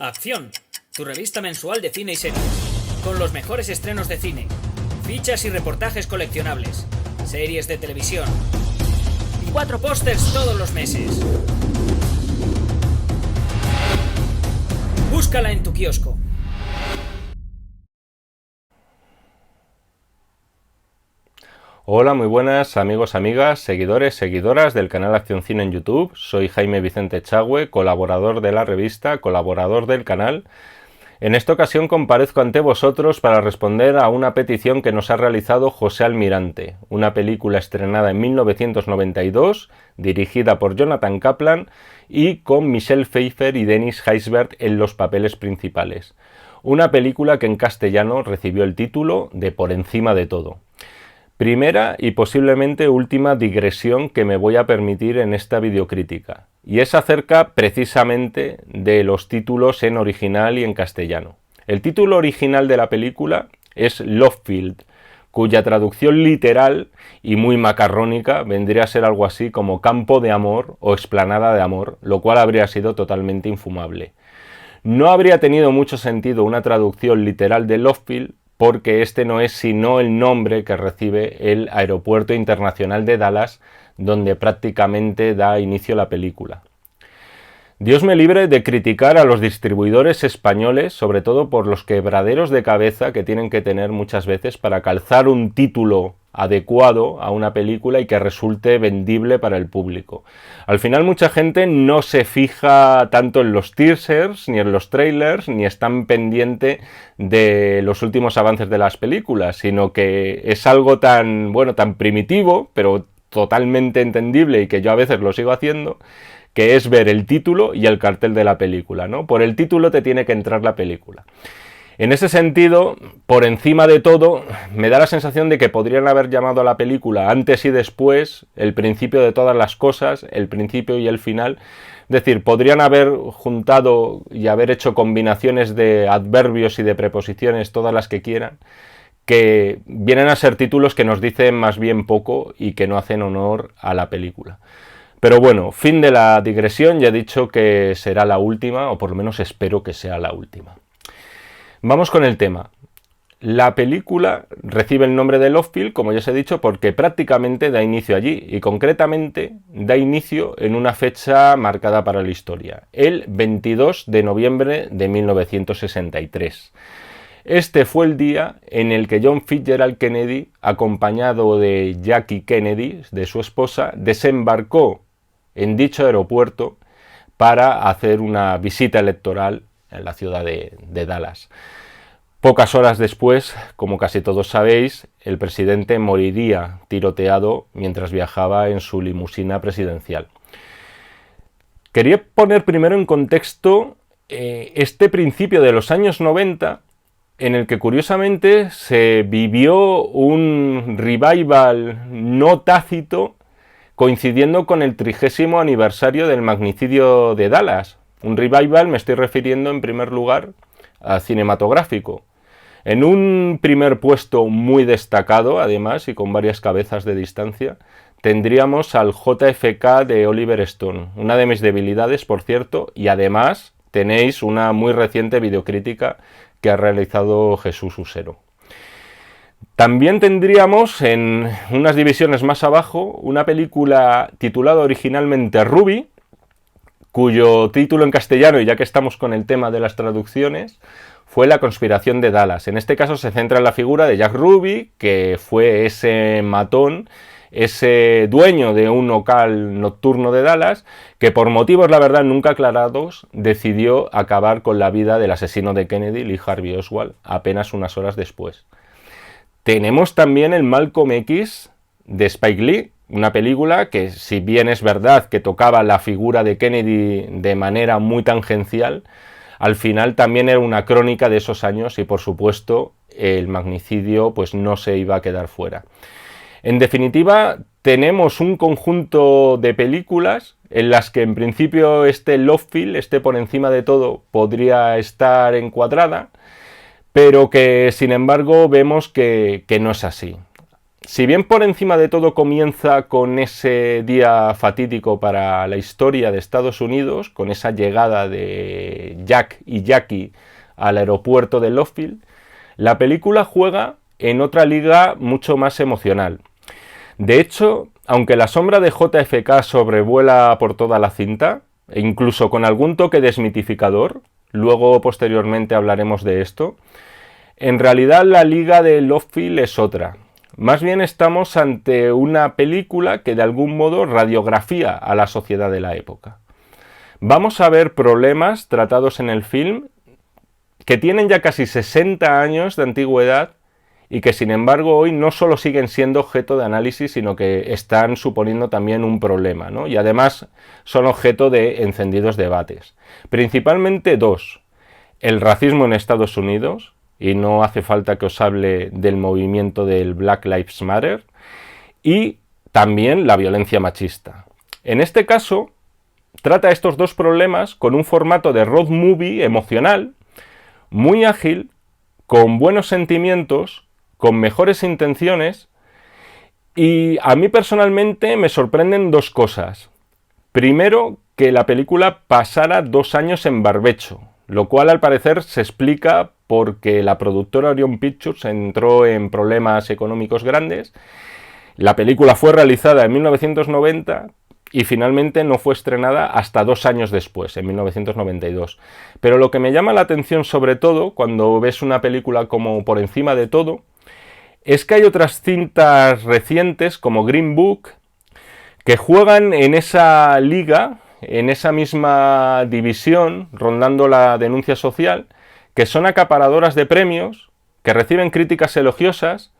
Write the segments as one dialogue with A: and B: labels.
A: Acción, tu revista mensual de cine y series, con los mejores estrenos de cine, fichas y reportajes coleccionables, series de televisión y 4 pósters todos los meses. Búscala en tu kiosco.
B: Hola, muy buenas amigos, amigas, seguidores, seguidoras del canal Acción Cine en YouTube. Soy Jaime Vicente Chagüe, colaborador de la revista, colaborador del canal. En esta ocasión comparezco ante vosotros para responder a una petición que nos ha realizado José Almirante, una película estrenada en 1992, dirigida por Jonathan Kaplan y con Michelle Pfeiffer y Dennis Haysbert en los papeles principales. Una película que en castellano recibió el título de Por encima de todo. Primera y posiblemente última digresión que me voy a permitir en esta videocrítica, y es acerca precisamente de los títulos en original y en castellano. El título original de la película es Lovefield, cuya traducción literal y muy macarrónica vendría a ser algo así como Campo de Amor o Explanada de Amor, lo cual habría sido totalmente infumable. No habría tenido mucho sentido una traducción literal de Lovefield, porque este no es sino el nombre que recibe el Aeropuerto Internacional de Dallas, donde prácticamente da inicio la película. Dios me libre de criticar a los distribuidores españoles, sobre todo por los quebraderos de cabeza que tienen que tener muchas veces para calzar un título adecuado a una película y que resulte vendible para el público. Al final mucha gente no se fija tanto en los teasers ni en los trailers ni están pendiente de los últimos avances de las películas, sino que es algo tan primitivo, pero totalmente entendible y que yo a veces lo sigo haciendo, que es ver el título y el cartel de la película, ¿no? Por el título te tiene que entrar la película. En ese sentido, por encima de todo, me da la sensación de que podrían haber llamado a la película Antes y Después, El principio de todas las cosas, el principio y el final. Es decir, podrían haber juntado y haber hecho combinaciones de adverbios y de preposiciones, todas las que quieran, que vienen a ser títulos que nos dicen más bien poco y que no hacen honor a la película. Pero bueno, fin de la digresión, ya he dicho que será la última, o por lo menos espero que sea la última. Vamos con el tema. La película recibe el nombre de Lovefield, como ya os he dicho, porque prácticamente da inicio allí, y concretamente da inicio en una fecha marcada para la historia, el 22 de noviembre de 1963. Este fue el día en el que John Fitzgerald Kennedy, acompañado de Jackie Kennedy, de su esposa, desembarcó en dicho aeropuerto para hacer una visita electoral en la ciudad de Dallas. Pocas horas después, como casi todos sabéis, el presidente moriría tiroteado mientras viajaba en su limusina presidencial. Quería poner primero en contexto este principio de los años 90, en el que curiosamente se vivió un revival no tácito coincidiendo con el 30º aniversario del magnicidio de Dallas. Un revival me estoy refiriendo en primer lugar a cinematográfico. En un primer puesto muy destacado, además, y con varias cabezas de distancia, tendríamos al JFK de Oliver Stone, una de mis debilidades, por cierto, y además tenéis una muy reciente videocrítica que ha realizado Jesús Usero. También tendríamos en unas divisiones más abajo una película titulada originalmente Ruby, cuyo título en castellano, y ya que estamos con el tema de las traducciones, fue La conspiración de Dallas. En este caso se centra en la figura de Jack Ruby, que fue ese matón, ese dueño de un local nocturno de Dallas, que por motivos, la verdad, nunca aclarados, decidió acabar con la vida del asesino de Kennedy, Lee Harvey Oswald, apenas unas horas después. Tenemos también el Malcolm X de Spike Lee, una película que, si bien es verdad que tocaba la figura de Kennedy de manera muy tangencial, al final también era una crónica de esos años y, por supuesto, el magnicidio pues no se iba a quedar fuera. En definitiva, tenemos un conjunto de películas en las que en principio Lovefield, por encima de todo, podría estar encuadrada, pero que sin embargo vemos que no es así. si bien por encima de todo comienza con ese día fatídico para la historia de Estados Unidos, con esa llegada de Jack y Jackie al aeropuerto de Love Field, la película juega en otra liga mucho más emocional. De hecho, aunque la sombra de JFK sobrevuela por toda la cinta, e incluso con algún toque desmitificador, luego posteriormente hablaremos de esto, en realidad la liga de Love Field es otra. Más bien estamos ante una película que de algún modo radiografía a la sociedad de la época. Vamos a ver problemas tratados en el film que tienen ya casi 60 años de antigüedad y que sin embargo hoy no solo siguen siendo objeto de análisis, sino que están suponiendo también un problema, ¿no? Y además son objeto de encendidos debates. Principalmente dos: el racismo en Estados Unidos, y no hace falta que os hable del movimiento del Black Lives Matter, y también la violencia machista. En este caso, trata estos dos problemas con un formato de road movie emocional, muy ágil, con buenos sentimientos, con mejores intenciones, y a mí personalmente me sorprenden dos cosas. Primero, que la película pasara 2 años en barbecho, lo cual al parecer se explica porque la productora Orion Pictures entró en problemas económicos grandes. La película fue realizada en 1990 y finalmente no fue estrenada hasta 2 años después, en 1992. Pero lo que me llama la atención sobre todo cuando ves una película como Por encima de todo, es que hay otras cintas recientes como Green Book que juegan en esa liga, en esa misma división, rondando la denuncia social, que son acaparadoras de premios, que reciben críticas elogiosas,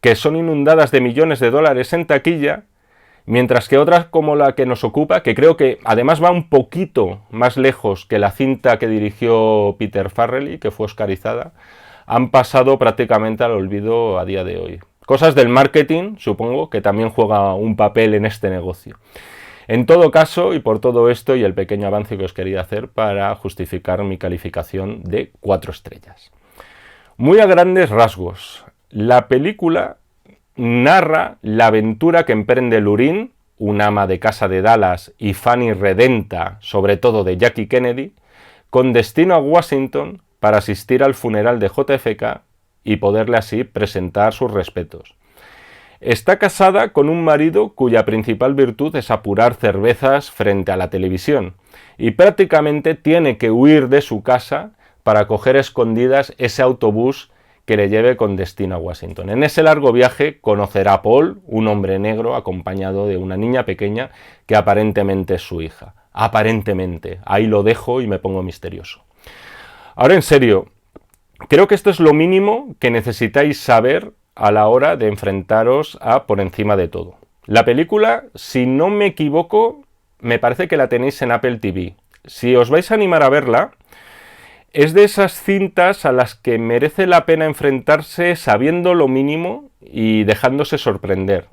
B: que son inundadas de millones de dólares en taquilla, mientras que otras como la que nos ocupa, que creo que además va un poquito más lejos que la cinta que dirigió Peter Farrelly, que fue oscarizada, han pasado prácticamente al olvido a día de hoy. Cosas del marketing, supongo, que también juega un papel en este negocio. En todo caso, y por todo esto y el pequeño avance que os quería hacer para justificar mi calificación de 4 estrellas. Muy a grandes rasgos, la película narra la aventura que emprende Lureen, una ama de casa de Dallas y Fanny redenta, sobre todo de Jackie Kennedy, con destino a Washington para asistir al funeral de JFK y poderle así presentar sus respetos. Está casada con un marido cuya principal virtud es apurar cervezas frente a la televisión y prácticamente tiene que huir de su casa para coger escondidas ese autobús que le lleve con destino a Washington. En ese largo viaje conocerá a Paul, un hombre negro acompañado de una niña pequeña que aparentemente es su hija. Aparentemente, ahí lo dejo y me pongo misterioso. Ahora en serio, creo que esto es lo mínimo que necesitáis saber a la hora de enfrentaros a Por encima de todo. La película, si no me equivoco, me parece que la tenéis en Apple TV. Si os vais a animar a verla, es de esas cintas a las que merece la pena enfrentarse sabiendo lo mínimo y dejándose sorprender.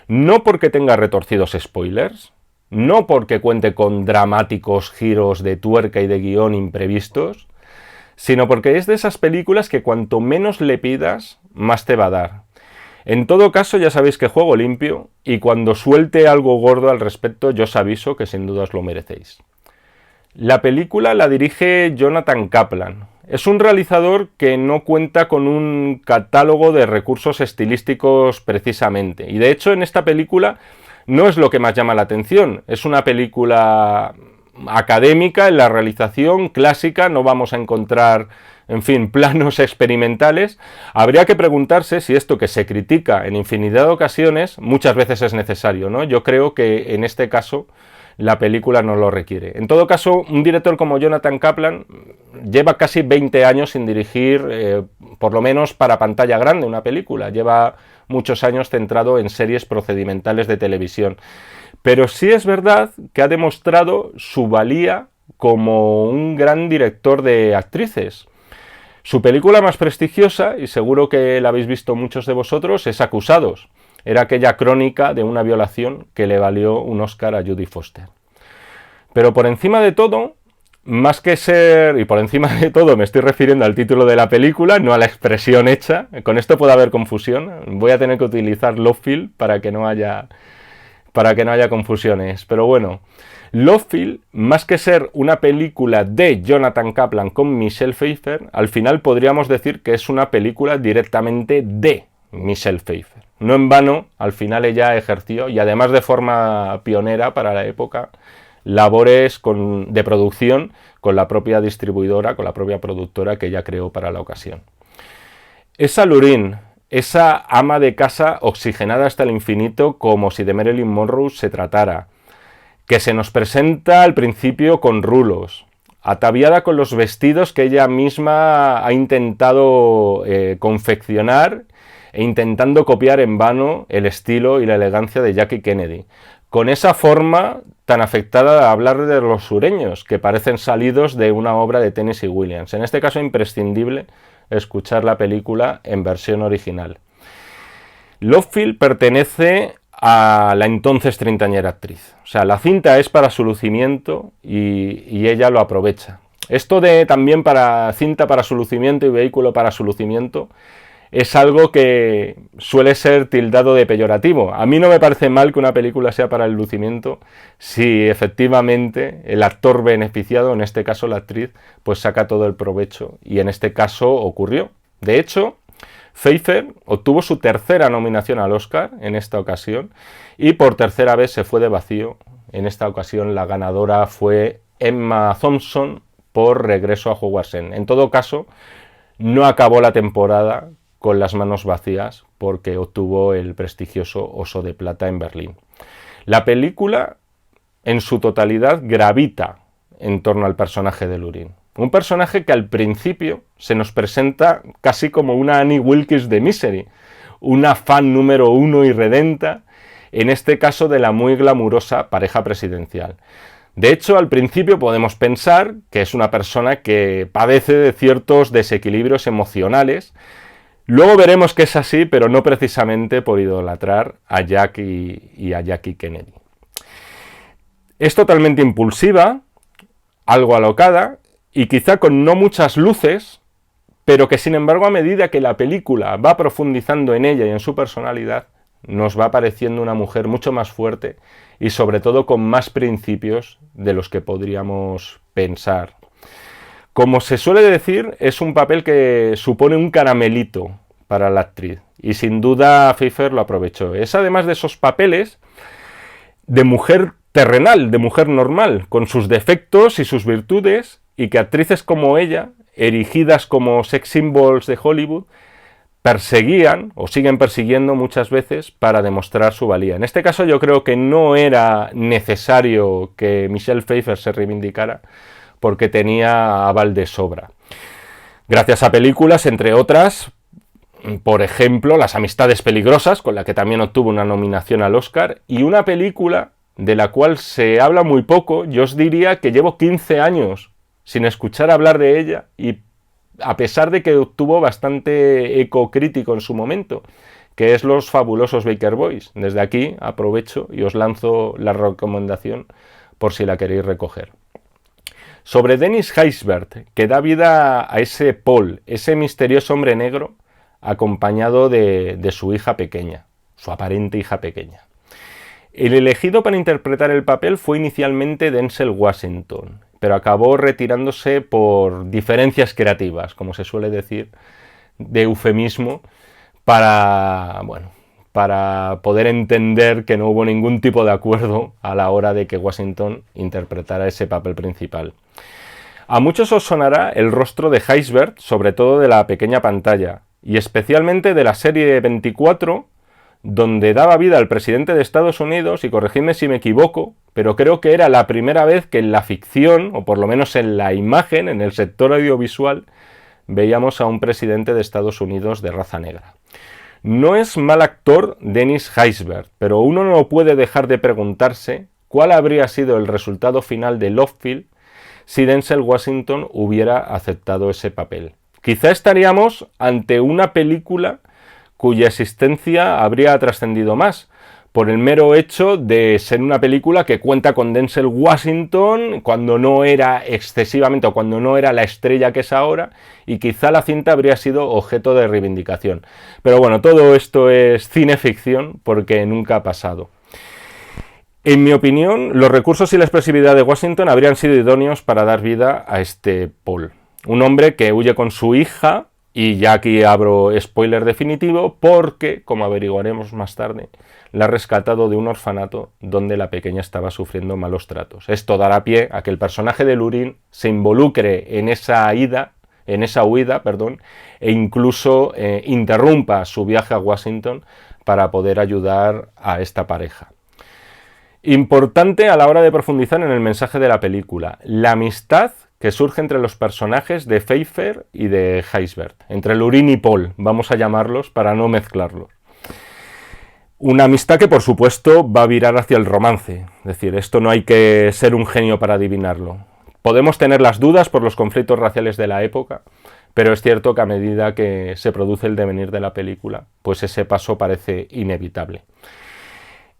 B: No porque tenga retorcidos spoilers, no porque cuente con dramáticos giros de tuerca y de guión imprevistos, sino porque es de esas películas que cuanto menos le pidas, más te va a dar. En todo caso, ya sabéis que juego limpio, y cuando suelte algo gordo al respecto, yo os aviso que sin duda os lo merecéis. La película la dirige Jonathan Kaplan. Es un realizador que no cuenta con un catálogo de recursos estilísticos precisamente, y de hecho en esta película no es lo que más llama la atención. Es una película académica en la realización clásica, no vamos a encontrar, en fin, planos experimentales. Habría que preguntarse si esto que se critica en infinidad de ocasiones muchas veces es necesario, ¿no? Yo creo que en este caso la película no lo requiere. En todo caso, un director como Jonathan Kaplan lleva casi 20 años sin dirigir, por lo menos para pantalla grande, una película. Lleva muchos años centrado en series procedimentales de televisión. Pero sí es verdad que ha demostrado su valía como un gran director de actrices. Su película más prestigiosa, y seguro que la habéis visto muchos de vosotros, es Acusados. Era aquella crónica de una violación que le valió un Oscar a Jodie Foster. Pero por encima de todo, más que ser, y por encima de todo me estoy refiriendo al título de la película, no a la expresión hecha, con esto puede haber confusión, voy a tener que utilizar Lovefield para que no haya confusiones, pero bueno, Lovefield, más que ser una película de Jonathan Kaplan con Michelle Pfeiffer, al final podríamos decir que es una película directamente de Michelle Pfeiffer. No en vano, al final ella ejerció, y además de forma pionera para la época, labores de producción con la propia distribuidora, con la propia productora que ella creó para la ocasión. Esa Lureen, esa ama de casa oxigenada hasta el infinito como si de Marilyn Monroe se tratara, que se nos presenta al principio con rulos, ataviada con los vestidos que ella misma ha intentado confeccionar e intentando copiar en vano el estilo y la elegancia de Jackie Kennedy, con esa forma tan afectada de hablar de los sureños, que parecen salidos de una obra de Tennessee Williams. En este caso, imprescindible escuchar la película en versión original. Lovefield pertenece a la entonces treintañera actriz. O sea, la cinta es para su lucimiento y ella lo aprovecha. Esto de también para cinta para su lucimiento y vehículo para su lucimiento es algo que suele ser tildado de peyorativo. A mí no me parece mal que una película sea para el lucimiento si efectivamente el actor beneficiado, en este caso la actriz, pues saca todo el provecho, y en este caso ocurrió. De hecho, Pfeiffer obtuvo su tercera nominación al Oscar en esta ocasión y por tercera vez se fue de vacío. En esta ocasión la ganadora fue Emma Thompson por Regreso a Hogwarts End. En todo caso, no acabó la temporada con las manos vacías porque obtuvo el prestigioso Oso de Plata en Berlín. La película en su totalidad gravita en torno al personaje de Lureen. Un personaje que al principio se nos presenta casi como una Annie Wilkes de Misery, una fan número 1 y redenta, en este caso de la muy glamurosa pareja presidencial. De hecho, al principio podemos pensar que es una persona que padece de ciertos desequilibrios emocionales. Luego veremos que es así, pero no precisamente por idolatrar a Jack y a Jackie Kennedy. Es totalmente impulsiva, algo alocada y quizá con no muchas luces, pero que sin embargo a medida que la película va profundizando en ella y en su personalidad, nos va apareciendo una mujer mucho más fuerte y sobre todo con más principios de los que podríamos pensar. Como se suele decir, es un papel que supone un caramelito para la actriz y sin duda Pfeiffer lo aprovechó. Es además de esos papeles de mujer terrenal, de mujer normal, con sus defectos y sus virtudes, y que actrices como ella, erigidas como sex symbols de Hollywood, perseguían o siguen persiguiendo muchas veces para demostrar su valía. En este caso yo creo que no era necesario que Michelle Pfeiffer se reivindicara porque tenía aval de sobra. Gracias a películas, entre otras, por ejemplo, Las amistades peligrosas, con la que también obtuvo una nominación al Oscar, y una película de la cual se habla muy poco. Yo os diría que llevo 15 años sin escuchar hablar de ella, y a pesar de que obtuvo bastante eco crítico en su momento, que es Los fabulosos Baker Boys. Desde aquí aprovecho y os lanzo la recomendación por si la queréis recoger. Sobre Dennis Haysbert, que da vida a ese Paul, ese misterioso hombre negro, acompañado de su hija pequeña, su aparente hija pequeña. El elegido para interpretar el papel fue inicialmente Denzel Washington, pero acabó retirándose por diferencias creativas, como se suele decir, de eufemismo, para poder entender que no hubo ningún tipo de acuerdo a la hora de que Washington interpretara ese papel principal. A muchos os sonará el rostro de Haysbert, sobre todo de la pequeña pantalla, y especialmente de la serie 24, donde daba vida al presidente de Estados Unidos, y corregidme si me equivoco, pero creo que era la primera vez que en la ficción, o por lo menos en la imagen, en el sector audiovisual, veíamos a un presidente de Estados Unidos de raza negra. No es mal actor Dennis Haysbert, pero uno no puede dejar de preguntarse cuál habría sido el resultado final de Lovefield si Denzel Washington hubiera aceptado ese papel. Quizá estaríamos ante una película cuya existencia habría trascendido más, por el mero hecho de ser una película que cuenta con Denzel Washington cuando no era excesivamente o cuando no era la estrella que es ahora, y quizá la cinta habría sido objeto de reivindicación. Pero bueno, todo esto es cineficción porque nunca ha pasado. En mi opinión, los recursos y la expresividad de Washington habrían sido idóneos para dar vida a este Paul. Un hombre que huye con su hija, y ya aquí abro spoiler definitivo, porque, como averiguaremos más tarde, la ha rescatado de un orfanato donde la pequeña estaba sufriendo malos tratos. Esto dará pie a que el personaje de Lurín se involucre en esa huida, e incluso interrumpa su viaje a Washington para poder ayudar a esta pareja. Importante a la hora de profundizar en el mensaje de la película, la amistad que surge entre los personajes de Pfeiffer y de Heisberg, entre Lurín y Paul, vamos a llamarlos para no mezclarlos. Una amistad que por supuesto va a virar hacia el romance, es decir, esto no hay que ser un genio para adivinarlo. Podemos tener las dudas por los conflictos raciales de la época, pero es cierto que a medida que se produce el devenir de la película, pues ese paso parece inevitable.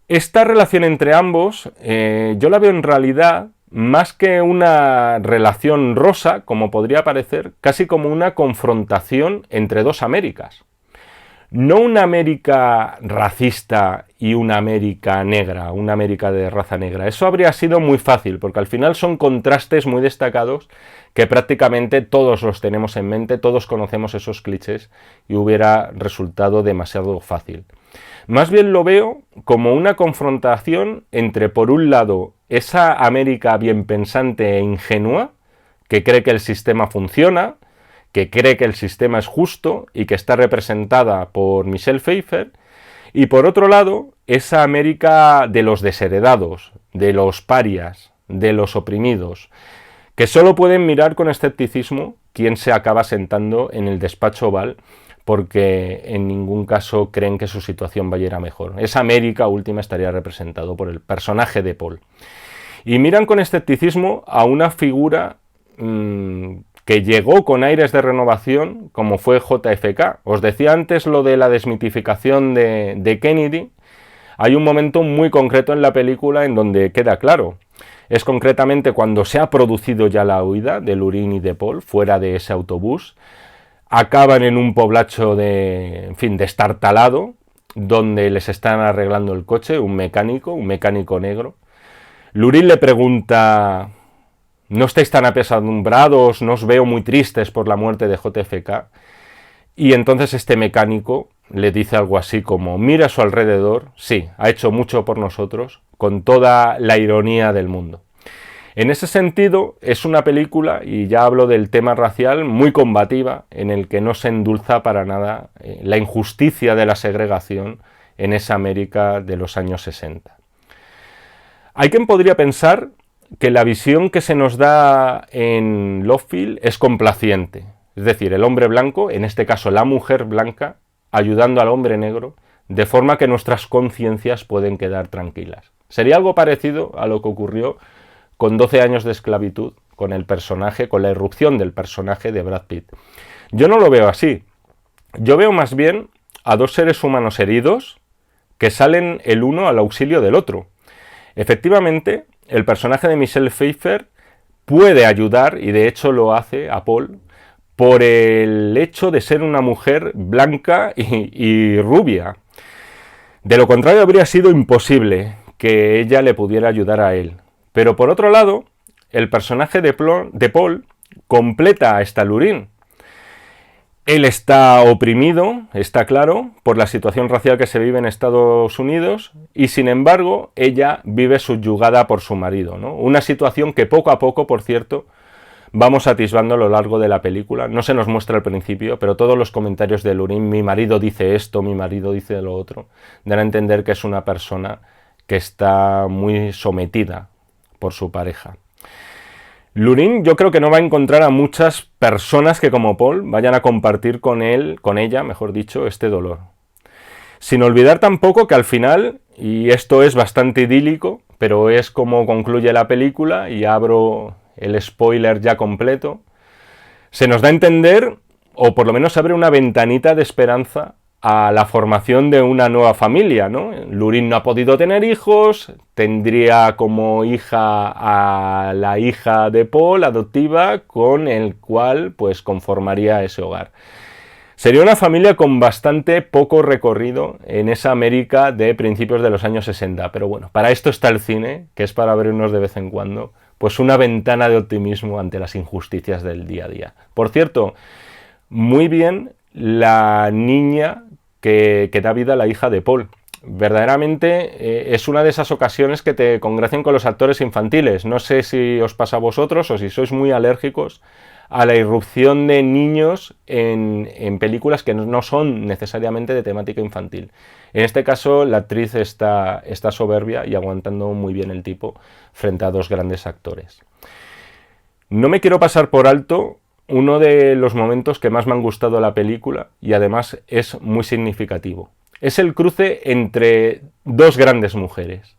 B: Esta relación entre ambos, yo la veo en realidad más que una relación rosa, como podría parecer, casi como una confrontación entre dos Américas. No una América racista y una América negra, una América de raza negra. Eso habría sido muy fácil, porque al final son contrastes muy destacados que prácticamente todos los tenemos en mente, todos conocemos esos clichés y hubiera resultado demasiado fácil. Más bien lo veo como una confrontación entre, por un lado, esa América bien pensante e ingenua, que cree que el sistema funciona, que cree que el sistema es justo y que está representada por Michelle Pfeiffer, y por otro lado, esa América de los desheredados, de los parias, de los oprimidos, que solo pueden mirar con escepticismo quién se acaba sentando en el despacho oval, porque en ningún caso creen que su situación vaya a ir a mejor. Esa América última estaría representado por el personaje de Paul. Y miran con escepticismo a una figura que llegó con aires de renovación, como fue JFK. Os decía antes lo de la desmitificación de Kennedy. Hay un momento muy concreto en la película en donde queda claro. Es concretamente cuando se ha producido ya la huida de Lurín y de Paul fuera de ese autobús. Acaban en un poblacho destartalado, donde les están arreglando el coche, un mecánico negro. Lurín le pregunta: ¿no estáis tan apesadumbrados? ¿No os veo muy tristes por la muerte de JFK? Y entonces este mecánico le dice algo así como: mira a su alrededor, sí, ha hecho mucho por nosotros, con toda la ironía del mundo. En ese sentido, es una película, y ya hablo del tema racial, muy combativa, en el que no se endulza para nada la injusticia de la segregación en esa América de los años 60. Hay quien podría pensar que la visión que se nos da en Love Field es complaciente, es decir, el hombre blanco, en este caso la mujer blanca, ayudando al hombre negro, de forma que nuestras conciencias pueden quedar tranquilas. Sería algo parecido a lo que ocurrió con 12 años de esclavitud, con el personaje, con la irrupción del personaje de Brad Pitt. Yo no lo veo así. Yo veo más bien a dos seres humanos heridos que salen el uno al auxilio del otro. Efectivamente, el personaje de Michelle Pfeiffer puede ayudar, y de hecho lo hace, a Paul, por el hecho de ser una mujer blanca y rubia. De lo contrario, habría sido imposible que ella le pudiera ayudar a él. Pero por otro lado, el personaje de Paul completa a esta Lurín. Él está oprimido, está claro, por la situación racial que se vive en Estados Unidos, y sin embargo ella vive subyugada por su marido, ¿no? Una situación que poco a poco, por cierto, vamos atisbando a lo largo de la película. No se nos muestra al principio, pero todos los comentarios de Lurín, mi marido dice esto, mi marido dice lo otro, dan a entender que es una persona que está muy sometida por su pareja. Lurín yo creo que no va a encontrar a muchas personas que como Paul vayan a compartir con ella, mejor dicho, este dolor. Sin olvidar tampoco que al final, y esto es bastante idílico, pero es como concluye la película, y abro el spoiler ya completo, se nos da a entender, o por lo menos abre una ventanita de esperanza a la formación de una nueva familia, ¿no? Lurine no ha podido tener hijos, tendría como hija a la hija de Paul, adoptiva, con el cual pues conformaría ese hogar. Sería una familia con bastante poco recorrido en esa América de principios de los años 60, pero bueno, para esto está el cine, que es para abrirnos de vez en cuando, pues una ventana de optimismo ante las injusticias del día a día. Por cierto, muy bien la niña que da vida a la hija de Paul. Verdaderamente es una de esas ocasiones que te congracian con los actores infantiles. No sé si os pasa a vosotros o si sois muy alérgicos a la irrupción de niños en películas que no son necesariamente de temática infantil. En este caso, la actriz está soberbia y aguantando muy bien el tipo frente a dos grandes actores. No me quiero pasar por alto uno de los momentos que más me han gustado de la película y además es muy significativo. Es el cruce entre dos grandes mujeres.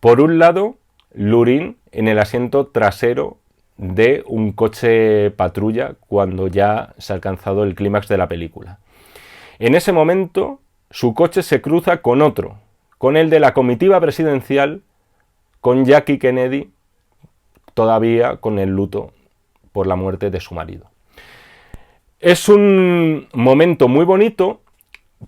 B: Por un lado, Lurine en el asiento trasero de un coche patrulla cuando ya se ha alcanzado el clímax de la película. En ese momento, su coche se cruza con otro, con el de la comitiva presidencial, con Jackie Kennedy, todavía con el luto por la muerte de su marido. Es un momento muy bonito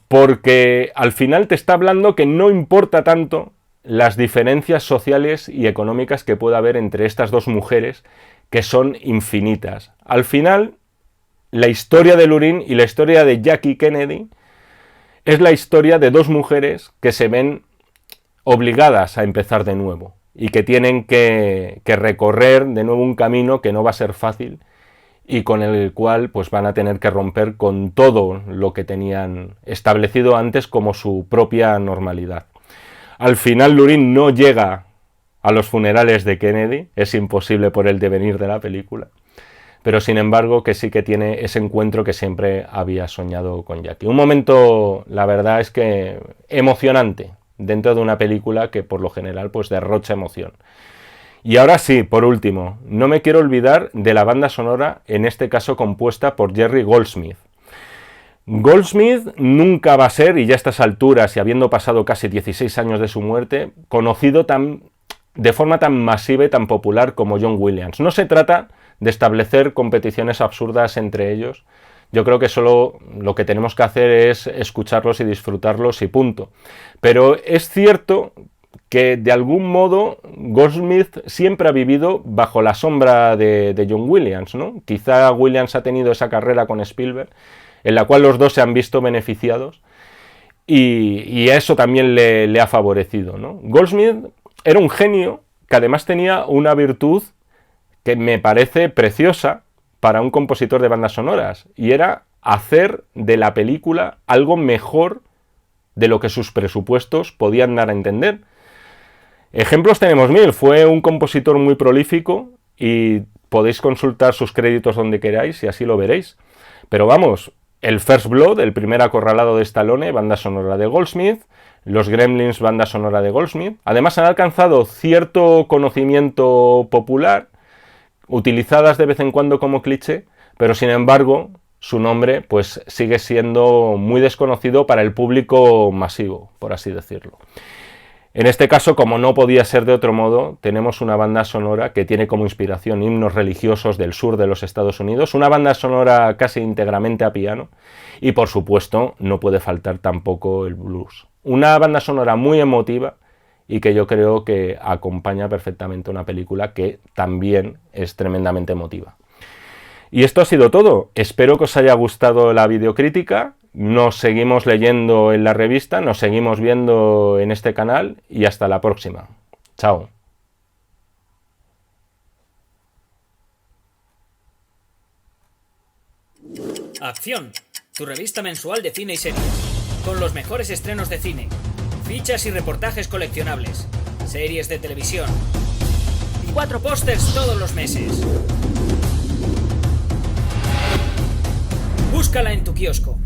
B: porque al final te está hablando que no importa tanto las diferencias sociales y económicas que pueda haber entre estas dos mujeres, que son infinitas. Al final, la historia de Lurine y la historia de Jackie Kennedy es la historia de dos mujeres que se ven obligadas a empezar de nuevo y que tienen que recorrer de nuevo un camino que no va a ser fácil y con el cual pues van a tener que romper con todo lo que tenían establecido antes como su propia normalidad. Al final Lurine no llega a los funerales de Kennedy, es imposible por el devenir de la película, pero sin embargo que sí que tiene ese encuentro que siempre había soñado con Jackie. Un momento, la verdad es que emocionante, dentro de una película que por lo general pues derrocha emoción. Y ahora sí, por último, no me quiero olvidar de la banda sonora, en este caso compuesta por Jerry Goldsmith. Goldsmith nunca va a ser, y ya a estas alturas y habiendo pasado casi 16 años de su muerte, conocido de forma tan masiva y tan popular como John Williams. No se trata de establecer competiciones absurdas entre ellos. Yo creo que solo lo que tenemos que hacer es escucharlos y disfrutarlos y punto. Pero es cierto que de algún modo Goldsmith siempre ha vivido bajo la sombra de John Williams, ¿no? Quizá Williams ha tenido esa carrera con Spielberg, en la cual los dos se han visto beneficiados y a eso también le ha favorecido, ¿no? Goldsmith era un genio que además tenía una virtud que me parece preciosa para un compositor de bandas sonoras, y era hacer de la película algo mejor de lo que sus presupuestos podían dar a entender. Ejemplos tenemos mil. Fue un compositor muy prolífico y podéis consultar sus créditos donde queráis y así lo veréis. Pero vamos, el First Blood, el primer acorralado de Stallone, banda sonora de Goldsmith, los Gremlins, banda sonora de Goldsmith. Además han alcanzado cierto conocimiento popular, utilizadas de vez en cuando como cliché, pero sin embargo su nombre pues sigue siendo muy desconocido para el público masivo, por así decirlo. En este caso, como no podía ser de otro modo, tenemos una banda sonora que tiene como inspiración himnos religiosos del sur de los Estados Unidos, una banda sonora casi íntegramente a piano y por supuesto no puede faltar tampoco el blues. Una banda sonora muy emotiva y que yo creo que acompaña perfectamente una película que también es tremendamente emotiva. Y esto ha sido todo. Espero que os haya gustado la videocrítica. Nos seguimos leyendo en la revista, nos seguimos viendo en este canal y hasta la próxima. Chao.
A: Acción, tu revista mensual de cine y series, con los mejores estrenos de cine, fichas y reportajes coleccionables, series de televisión y 4 pósters todos los meses. Búscala en tu kiosco.